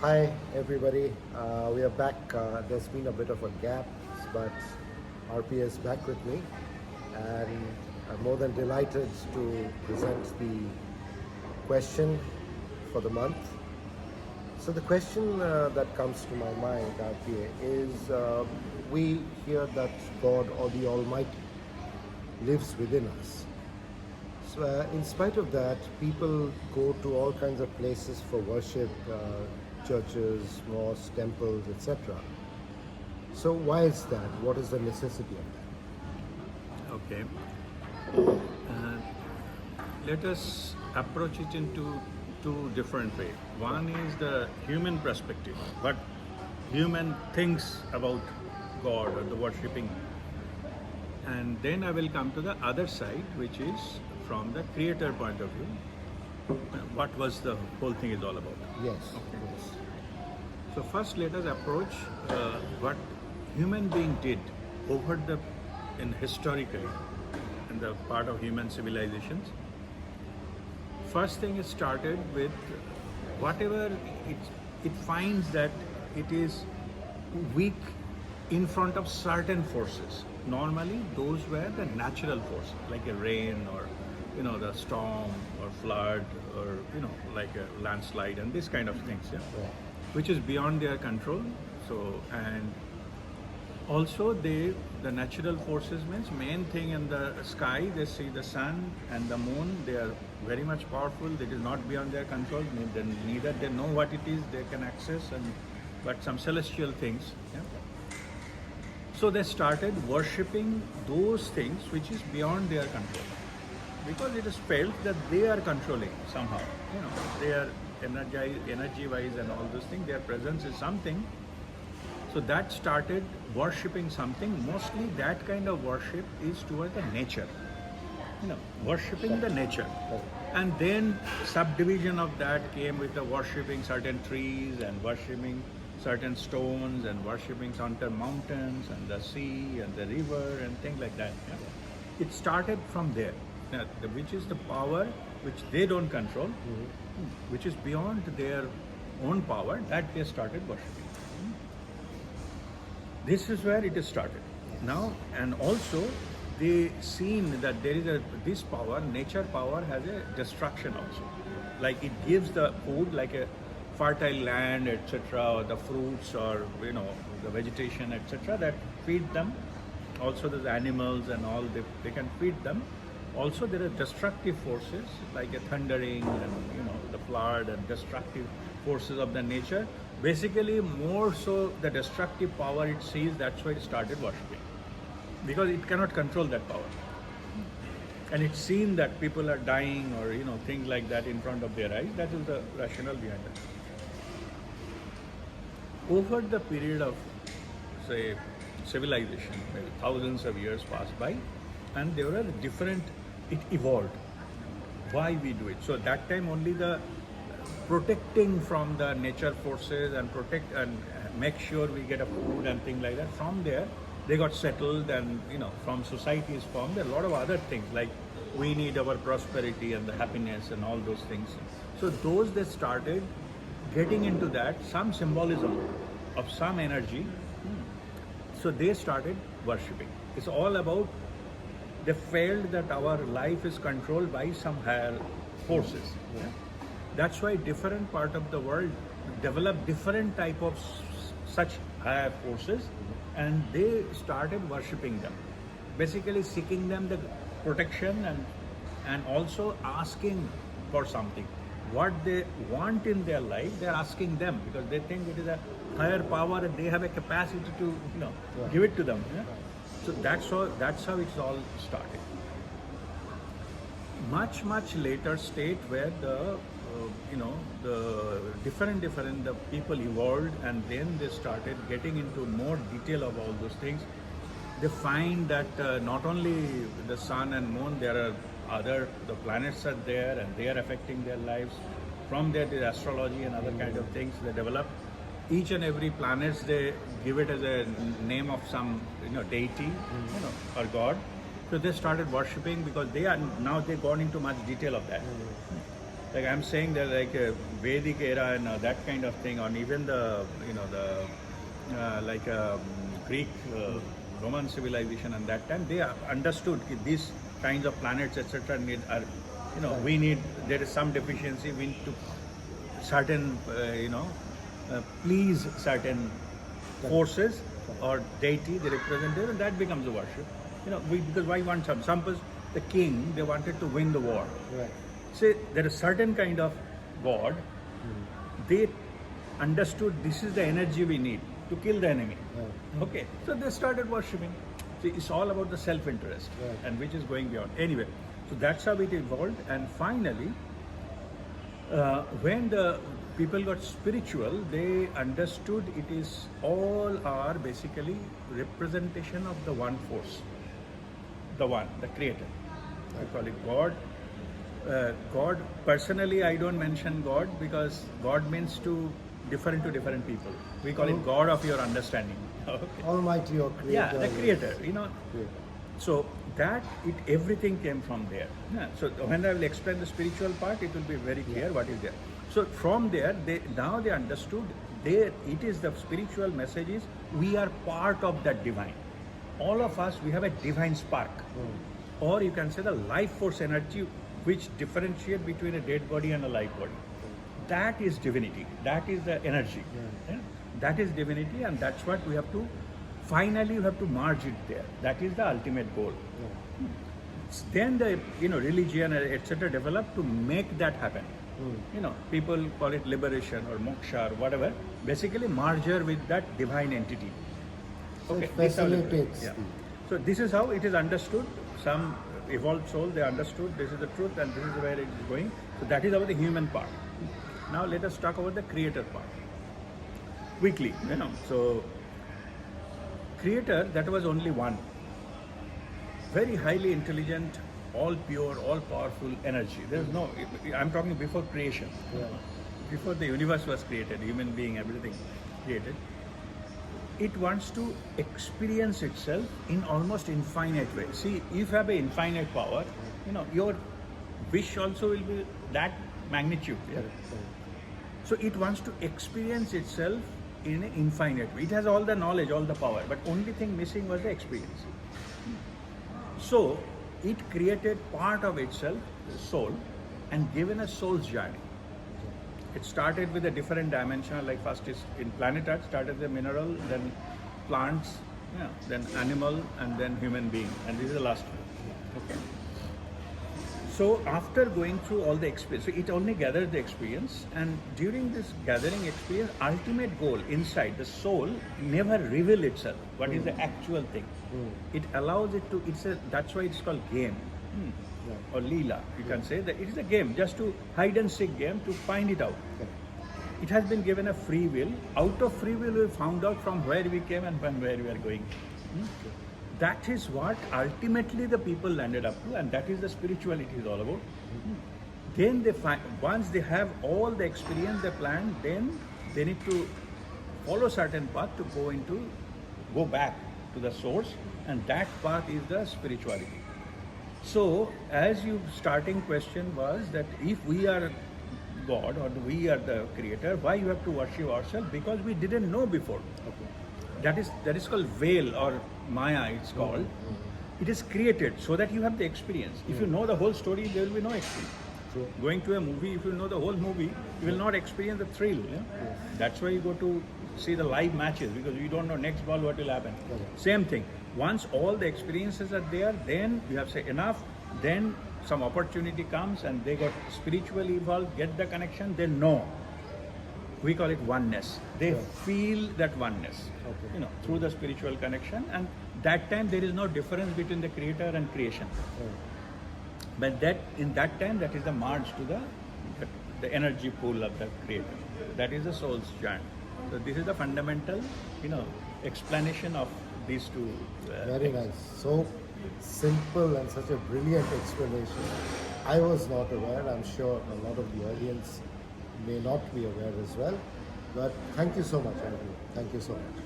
Hi everybody, we are back. There's been a bit of a gap, but RP is back with me, and I'm more than delighted to present the question for the month. So the question that comes to my mind, RPA, is we hear that God or the Almighty lives within us. So, in spite of that, people go to all kinds of places for worship, churches, mosques, temples, etc. So, why is that? What is the necessity of Okay. Uh, Let us approach it in two different ways. One is the human perspective, what human thinks about God or the worshipping, and then I will come to the other side, which is from the creator point of view. What was the whole thing is all about? that? Yes, Okay. yes. So first, let us approach what human being did over the in historically in the part of human civilizations. First thing, it started with whatever it finds that it is weak in front of certain forces. Normally, those were the natural forces, like a rain or the storm or flood or like a landslide and this kind of things, yeah, Yeah. which is beyond their control. So and also the natural forces means main thing in the sky, they see the sun and the moon, they are very much powerful, it is not beyond their control, neither they know what it is they can access, and but some celestial things, yeah? So they started worshipping those things which is beyond their control, because it is felt that they are controlling somehow, they are energy wise and all those things, their presence is something. So that started worshipping something. Mostly that kind of worship is toward the nature, worshipping the nature. And then subdivision of that came with the worshipping certain trees and worshipping certain stones and worshipping certain mountains and the sea and the river and things like that. Yeah? It started from there, which is the power which they don't control, which is beyond their own power, that they started worshipping. This is where it is started. Now, and also they seen that there is this power, nature power has a destruction also. Like it gives the food, like a fertile land, etc., or the fruits, or the vegetation, etc., that feed them. Also, there's animals and all, they can feed them. Also, there are destructive forces like a thundering and the flood and destructive forces of the nature. Basically, more so the destructive power it sees. That's why it started worshipping, because it cannot control that power, and it's seen that people are dying or things like that in front of their eyes. That is the rationale behind it. Over the period of, say, civilization, maybe thousands of years passed by, and there were different. It evolved. Why we do it? So that time only the protecting from the nature forces and protect and make sure we get a food and things like that. From there, they got settled, and from societies formed a lot of other things like we need our prosperity and the happiness and all those things. So those that started getting into that some symbolism of some energy, so they started worshipping. It's all about, they felt that our life is controlled by some higher forces. Yeah? That's why different part of the world developed different type of such higher forces, and they started worshipping them, basically seeking them the protection, and also asking for something. What they want in their life, they're asking them, because they think it is a higher power and they have a capacity to give it to them. Yeah? So that's how it's all started. Much later state where the different the people evolved, and then they started getting into more detail of all those things. They find that not only the sun and moon, there are the planets are there and they are affecting their lives. From there, the astrology and other kind of things they develop. Each and every planets, they give it as a name of some deity, or god. So they started worshipping, because they've gone into much detail of that. like I'm saying that like Vedic era and that kind of thing, or even the Greek Roman civilization, and that time they understood these kinds of planets etc. need are, we need, there is some deficiency, we need to certain please certain forces or deity they represent there, and that becomes the worship. Because why want some the king, they wanted to win the war. Right. Say there is certain kind of god, they understood this is the energy we need to kill the enemy. Right. Okay, so they started worshipping. See, it's all about the self-interest, Right. and which is going beyond. Anyway, so that's how it evolved, and finally, when the people got spiritual, they understood it is all are basically representation of the one force, the one, the creator. I call it God. God, personally, I don't mention God because God means different to different people. We call it God of your understanding. Okay. Almighty or creator. Yeah, the creator, Creator. So that everything came from there. Yeah. So when I will explain the spiritual part, it will be very clear what is there. So from there, they understood it is the spiritual messages. We are part of that divine. All of us, we have a divine spark, or you can say the life force energy, which differentiate between a dead body and a live body. That is divinity. That is the energy. Yeah? That is divinity, and that's what we have to. Finally, you have to merge it there. That is the ultimate goal. Yeah. Then the religion etc. developed to make that happen. People call it liberation or moksha or whatever. Basically, merger with that divine entity. So it this is how facilitates. yeah. So this is how it is understood. Some evolved soul, they understood this is the truth and this is where it is going. So that is about the human part. Now let us talk about the creator part. Quickly, So creator, that was only one. Very highly intelligent, all pure, all powerful energy. There is no, I'm talking before creation. Yeah. Before the universe was created, human being, everything created. It wants to experience itself in almost infinite way. See, if you have an infinite power, your wish also will be that magnitude. Yeah? So it wants to experience itself in an infinite way. It has all the knowledge, all the power, but only thing missing was the experience. So it created part of itself, the soul, and given a soul's journey. It started with a different dimension, like first is in planet Earth, started the mineral, then plants, then animal, and then human being, and this is the last one. Okay. So after going through all the experience, so it only gathered the experience, and during this gathering experience, ultimate goal inside the soul never reveal itself. What is the actual thing? It allows it to. That's why it's called game. Or Leela, you can say that it is a game, just to hide and seek game to find it out. It has been given a free will. Out of free will, we found out from where we came and where we are going. That is what ultimately the people landed up to, and that is the spirituality is all about. Then they find, once they have all the experience, they plan, then they need to follow certain path to go back to the source, and that path is the spirituality. So, as your starting question was that if we are God or we are the creator, why you have to worship ourselves? Because we didn't know before. Okay. That is called veil or Maya, it's called. It is created so that you have the experience. If you know the whole story, there will be no experience. True. Going to a movie, if you know the whole movie, you will not experience the thrill. Yeah? That's why you go to see the live matches, because you don't know next ball what will happen. Okay. Same thing. Once all the experiences are there, then you have said enough, then some opportunity comes and they got spiritually evolved, get the connection, they know. We call it oneness. They feel that oneness, through the spiritual connection, and that time there is no difference between the creator and creation. But in that time, that is the merge to the energy pool of the creator. That is the soul's journey. So this is the fundamental, explanation of these two. Very nice. So simple and such a brilliant explanation. I was not aware. I'm sure a lot of the audience may not be aware as well. But thank you so much, Andrew. Thank you so much.